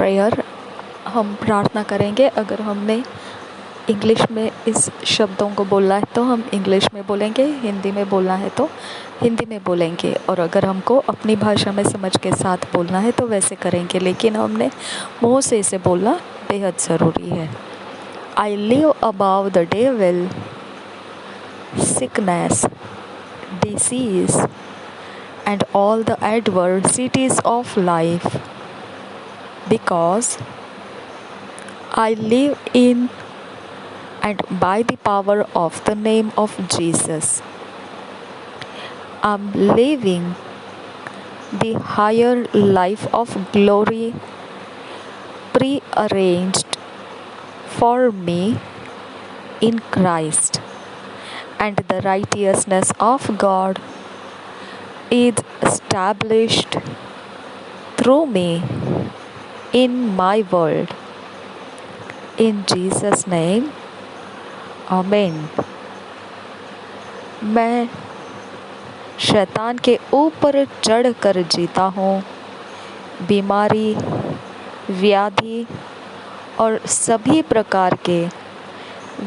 Prayer हम प्रार्थना करेंगे। अगर हमने इंग्लिश में इस शब्दों को बोलना है तो हम इंग्लिश में बोलेंगे, हिंदी में बोलना है तो हिंदी में बोलेंगे, और अगर हमको अपनी भाषा में समझ के साथ बोलना है तो वैसे करेंगे, लेकिन हमने मुँह से इसे बोलना बेहद ज़रूरी है। I live above the devil, sickness, disease, and all the adversities of life, because I live in and by the power of the name of Jesus. I'm living the higher life of glory prearranged for me in Christ, and the righteousness of God is established through me in my world. In Jesus' name, आमीन। मैं शैतान के ऊपर चढ़कर जीता हूँ। बीमारी, व्याधि और सभी प्रकार के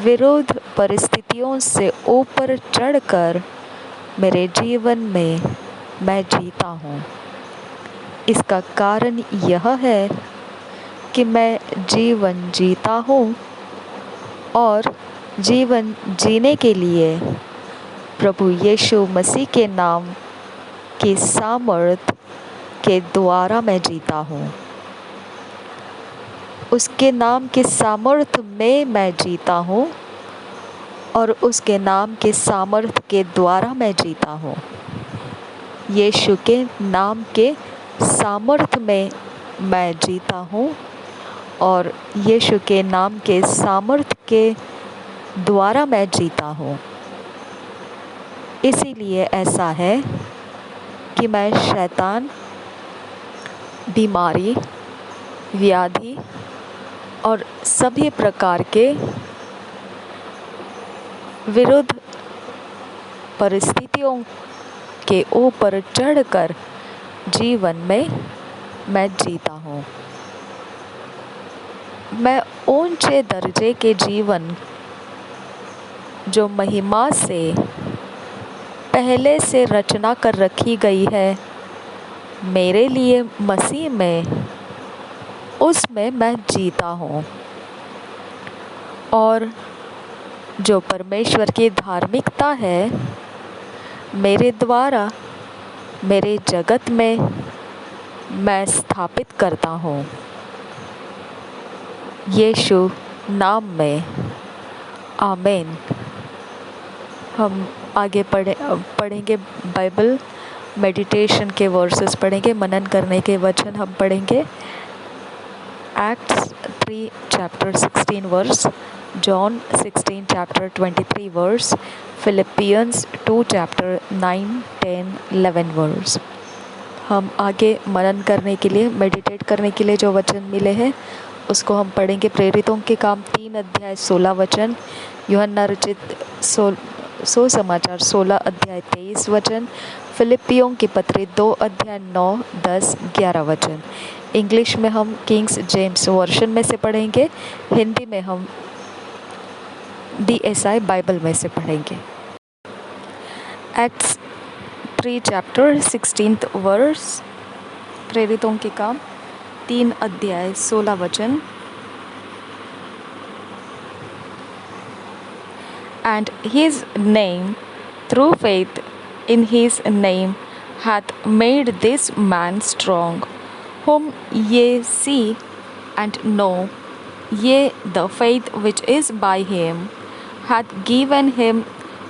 विरुद्ध परिस्थितियों से ऊपर चढ़कर मेरे जीवन में मैं जीता हूँ। इसका कारण यह है कि मैं जीवन जीता हूँ और जीवन जीने के लिए प्रभु यीशु मसीह के नाम की सामर्थ के द्वारा मैं जीता हूँ। उसके नाम की सामर्थ में मैं जीता हूँ और उसके नाम के सामर्थ के द्वारा मैं जीता हूँ। यीशु के नाम के सामर्थ में मैं जीता हूँ और यीशु के नाम के सामर्थ के द्वारा मैं जीता हूँ। इसीलिए ऐसा है कि मैं शैतान, बीमारी, व्याधि और सभी प्रकार के विरुद्ध परिस्थितियों के ऊपर चढ़कर जीवन में मैं जीता हूँ। मैं ऊंचे दर्जे के जीवन जो महिमा से पहले से रचना कर रखी गई है मेरे लिए मसीह में, उसमें मैं जीता हूँ। और जो परमेश्वर की धार्मिकता है मेरे द्वारा मेरे जगत में मैं स्थापित करता हूँ। यीशु नाम में, आमीन। हम आगे पढ़ेंगे बाइबल मेडिटेशन के वर्सेस पढ़ेंगे, मनन करने के वचन हम पढ़ेंगे। Acts 3 chapter 16 verse, John 16 chapter 23 verse, Philippians 2 chapter 9, 10, 11 verse. हम आगे मनन करने के लिए, मेडिटेट करने के लिए जो वचन मिले हैं उसको हम पढ़ेंगे। प्रेरितों के काम 3 अध्याय 16 वचन, यूहन्ना रचित सुसमाचार 16 अध्याय 23 वचन, फिलिपियों की पत्री 2 अध्याय 9, 10, 11 वचन। इंग्लिश में हम किंग्स जेम्स वर्जन में से पढ़ेंगे, हिंदी में हम DSI बाइबल में से पढ़ेंगे। एक्ट्स 3 चैप्टर 16 वर्स, प्रेरितों के काम 3 अध्याय 16 वचन। And his name, through faith in his name, hath made this man strong, whom ye see and know, yea, the faith which is by him hath given him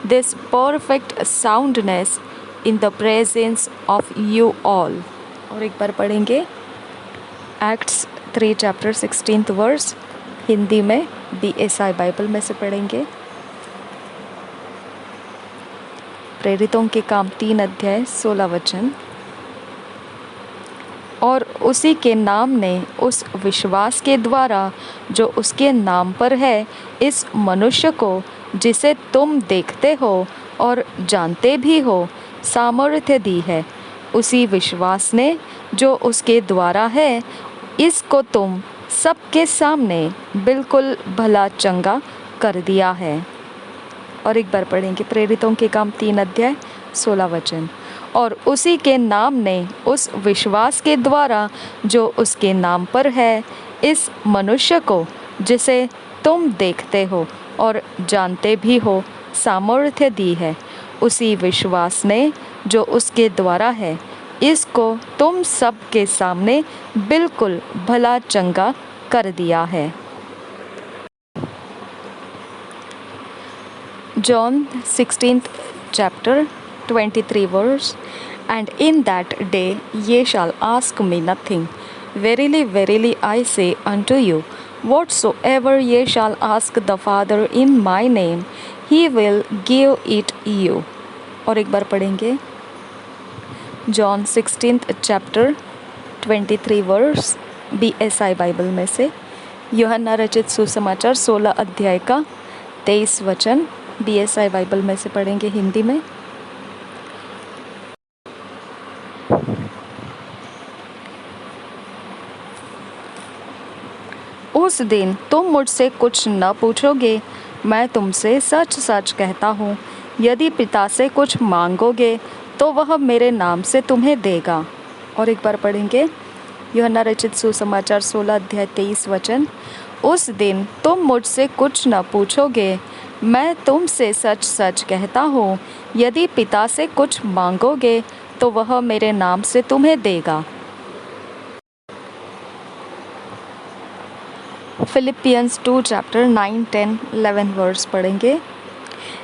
this perfect soundness in the presence of you all। और एक बार पढ़ेंगे Acts 3 chapter 16 verse, Hindi में DSI Bible में से पढ़ेंगे। प्रेरितों के काम 3 अध्याय 16 वचन। और उसी के नाम ने उस विश्वास के द्वारा जो उसके नाम पर है, इस मनुष्य को जिसे तुम देखते हो और जानते भी हो सामर्थ्य दी है। उसी विश्वास ने जो उसके द्वारा है इसको तुम सबके सामने बिल्कुल भला चंगा कर दिया है। और एक बार पढ़ेंगे प्रेरितों के काम 3 अध्याय 16 वचन। और उसी के नाम ने उस विश्वास के द्वारा जो उसके नाम पर है इस मनुष्य को जिसे तुम देखते हो और जानते भी हो सामर्थ्य दी है। उसी विश्वास ने जो उसके द्वारा है इसको तुम सब के सामने बिल्कुल भला चंगा कर दिया है। John 16th chapter 23 verse, and in that day ye shall ask me nothing. Verily, verily, I say unto you, whatsoever ye shall ask the Father in my name, he will give it you. और एक बार पढ़ेंगे John 16th chapter 23 verse BSI Bible में से। यूहन्ना रचित सुसमाचार 16 अध्याय का 23 वचन BSI बाइबल में से पढ़ेंगे हिंदी में। उस दिन तुम मुझसे कुछ न पूछोगे, मैं तुमसे सच सच कहता हूँ, यदि पिता से कुछ मांगोगे तो वह मेरे नाम से तुम्हें देगा। और एक बार पढ़ेंगे यूहन्ना रचित सुसमाचार 16 अध्याय 23 वचन। उस दिन तुम मुझसे कुछ न पूछोगे, मैं तुमसे सच सच कहता हूँ, यदि पिता से कुछ मांगोगे तो वह मेरे नाम से तुम्हें देगा। फिलिपियंस 2 चैप्टर 9, 10, 11 वर्स पढ़ेंगे।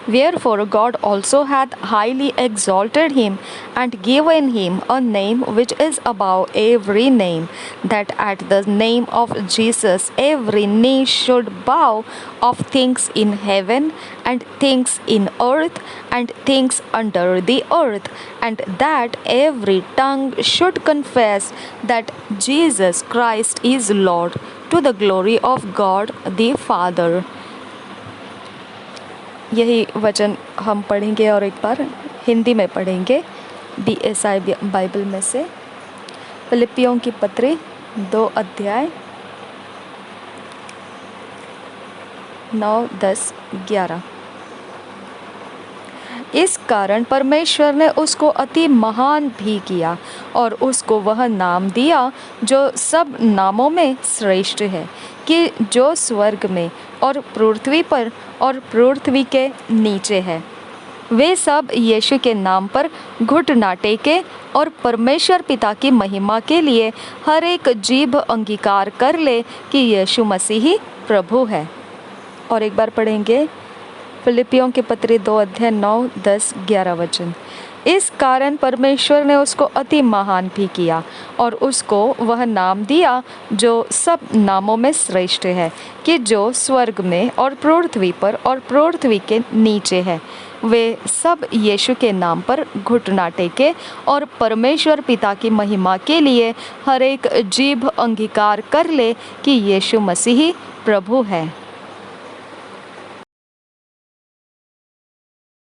Wherefore God also hath highly exalted him and given him a name which is above every name, that at the name of Jesus every knee should bow, of things in heaven and things in earth and things under the earth, and that every tongue should confess that Jesus Christ is Lord, to the glory of God the Father। यही वचन हम पढ़ेंगे और एक बार हिंदी में पढ़ेंगे BSI Bible में से। फिलिपियों की पत्री 2 अध्याय 9, 10, 11। इस कारण परमेश्वर ने उसको अति महान भी किया और उसको वह नाम दिया जो सब नामों में श्रेष्ठ है, कि जो स्वर्ग में और पृथ्वी पर और पृथ्वी के नीचे है, वे सब यीशु के नाम पर घुटना टेके और परमेश्वर पिता की महिमा के लिए हर एक जीभ अंगीकार कर ले कि यीशु मसीह ही प्रभु है। और एक बार पढ़ेंगे फिलिपियों के पत्री 2 अध्याय 9, 10, 11 वचन। इस कारण परमेश्वर ने उसको अति महान भी किया और उसको वह नाम दिया जो सब नामों में श्रेष्ठ है, कि जो स्वर्ग में और पृथ्वी पर और पृथ्वी के नीचे है, वे सब यीशु के नाम पर घुटना टेके और परमेश्वर पिता की महिमा के लिए हर एक जीभ अंगीकार कर ले कि यीशु मसीह प्रभु है।